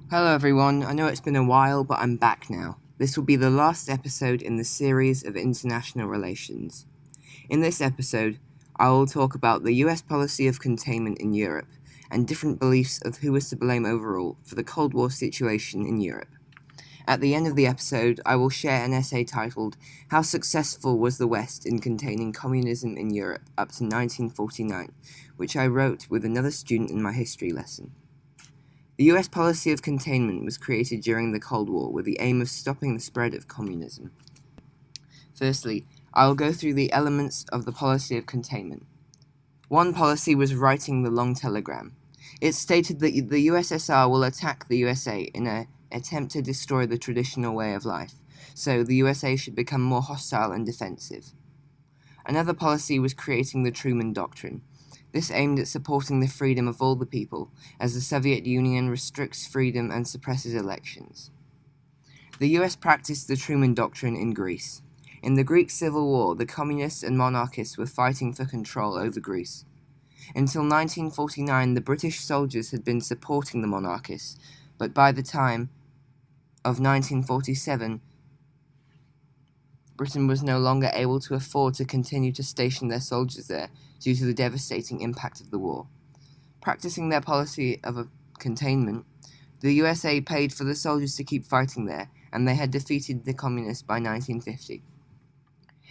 Hello everyone, I know it's been a while, but I'm back now. This will be the last episode in the series of international relations. In this episode, I will talk about the US policy of containment in Europe, and different beliefs of who was to blame overall for the Cold War situation in Europe. At the end of the episode, I will share an essay titled, How Successful Was the West in Containing Communism in Europe up to 1949, which I wrote with another student in my history lesson. The US policy of containment was created during the Cold War with the aim of stopping the spread of communism. Firstly, I will go through the elements of the policy of containment. One policy was writing the long telegram. It stated that the USSR will attack the USA in an attempt to destroy the traditional way of life, so the USA should become more hostile and defensive. Another policy was creating the Truman Doctrine. This aimed at supporting the freedom of all the people, as the Soviet Union restricts freedom and suppresses elections. The US practiced the Truman Doctrine in Greece. In the Greek Civil War, the communists and monarchists were fighting for control over Greece. Until 1949, the British soldiers had been supporting the monarchists, but by the time of 1947, Britain was no longer able to afford to continue to station their soldiers there due to the devastating impact of the war. Practicing their policy of containment, the USA paid for the soldiers to keep fighting there, and they had defeated the communists by 1950.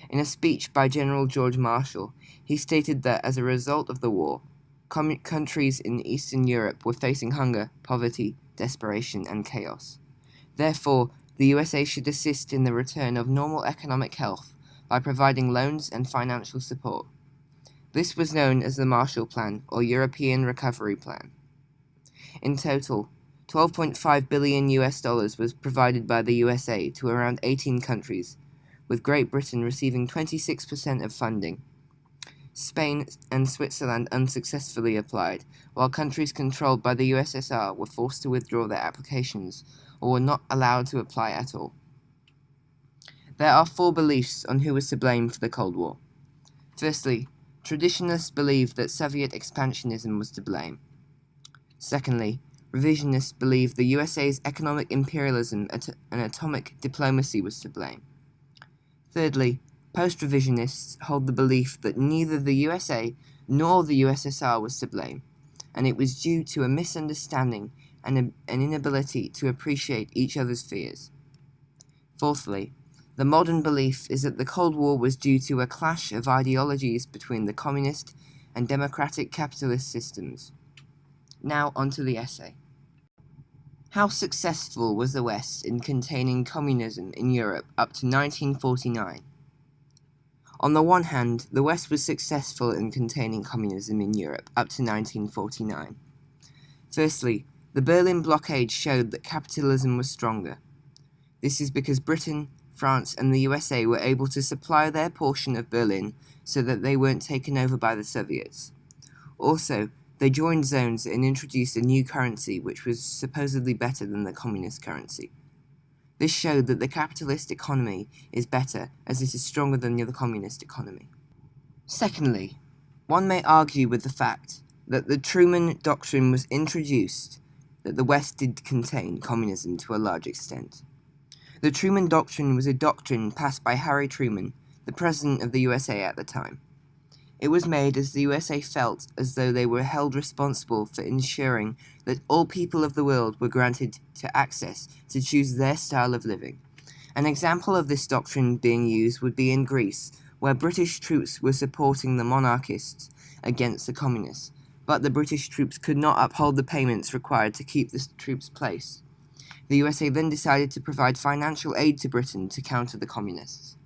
In a speech by General George Marshall, he stated that as a result of the war, countries in Eastern Europe were facing hunger, poverty, desperation, and chaos. Therefore, the USA should assist in the return of normal economic health by providing loans and financial support. This was known as the Marshall Plan, or European Recovery Plan. In total, $12.5 billion was provided by the USA to around 18 countries, with Great Britain receiving 26% of funding. Spain and Switzerland unsuccessfully applied, while countries controlled by the USSR were forced to withdraw their applications or were not allowed to apply at all. There are four beliefs on who was to blame for the Cold War. Firstly, traditionalists believed that Soviet expansionism was to blame. Secondly, revisionists believed the USA's economic imperialism and atomic diplomacy was to blame. Thirdly, post-revisionists hold the belief that neither the USA nor the USSR was to blame, and it was due to a misunderstanding and an inability to appreciate each other's fears. Fourthly, the modern belief is that the Cold War was due to a clash of ideologies between the communist and democratic capitalist systems. Now onto the essay. How successful was the West in containing communism in Europe up to 1949? On the one hand, the West was successful in containing communism in Europe up to 1949. Firstly, the Berlin blockade showed that capitalism was stronger. This is because Britain, France, and the USA were able to supply their portion of Berlin so that they weren't taken over by the Soviets. Also, they joined zones and introduced a new currency which was supposedly better than the communist currency. This showed that the capitalist economy is better as it is stronger than the communist economy. Secondly, one may argue with the fact that the Truman Doctrine was introduced that the West did contain communism to a large extent. The Truman Doctrine was a doctrine passed by Harry Truman, the President of the USA at the time. It was made as the USA felt as though they were held responsible for ensuring that all people of the world were granted to access to choose their style of living. An example of this doctrine being used would be in Greece, where British troops were supporting the monarchists against the communists, but the British troops could not uphold the payments required to keep the troops placed. The USA then decided to provide financial aid to Britain to counter the communists.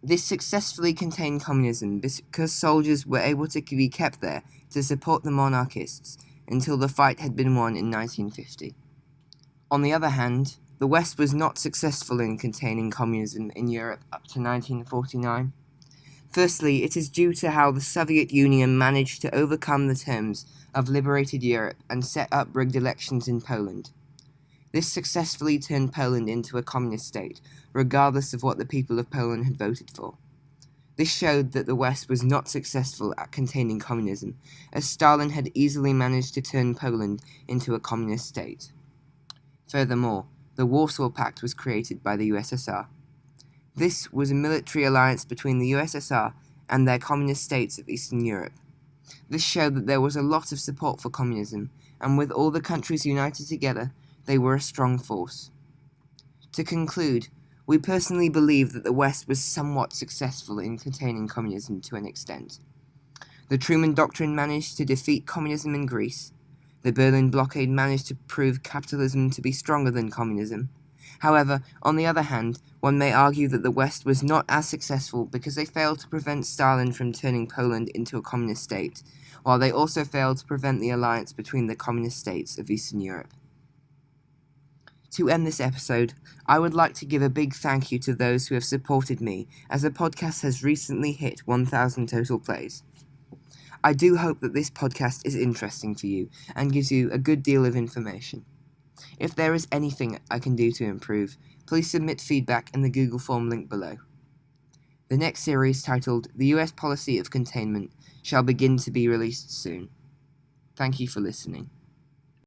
This successfully contained communism because soldiers were able to be kept there to support the monarchists until the fight had been won in 1950. On the other hand, the West was not successful in containing communism in Europe up to 1949. Firstly, it is due to how the Soviet Union managed to overcome the terms of liberated Europe and set up rigged elections in Poland. This successfully turned Poland into a communist state, regardless of what the people of Poland had voted for. This showed that the West was not successful at containing communism, as Stalin had easily managed to turn Poland into a communist state. Furthermore, the Warsaw Pact was created by the USSR. This was a military alliance between the USSR and their communist states of Eastern Europe. This showed that there was a lot of support for communism, and with all the countries united together, they were a strong force. To conclude, we personally believe that the West was somewhat successful in containing communism to an extent. The Truman Doctrine managed to defeat communism in Greece. The Berlin blockade managed to prove capitalism to be stronger than communism. However, on the other hand, one may argue that the West was not as successful because they failed to prevent Stalin from turning Poland into a communist state, while they also failed to prevent the alliance between the communist states of Eastern Europe. To end this episode, I would like to give a big thank you to those who have supported me, as the podcast has recently hit 1,000 total plays. I do hope that this podcast is interesting for you and gives you a good deal of information. If there is anything I can do to improve, please submit feedback in the Google form link below. The next series, titled The US Policy of Containment, shall begin to be released soon. Thank you for listening.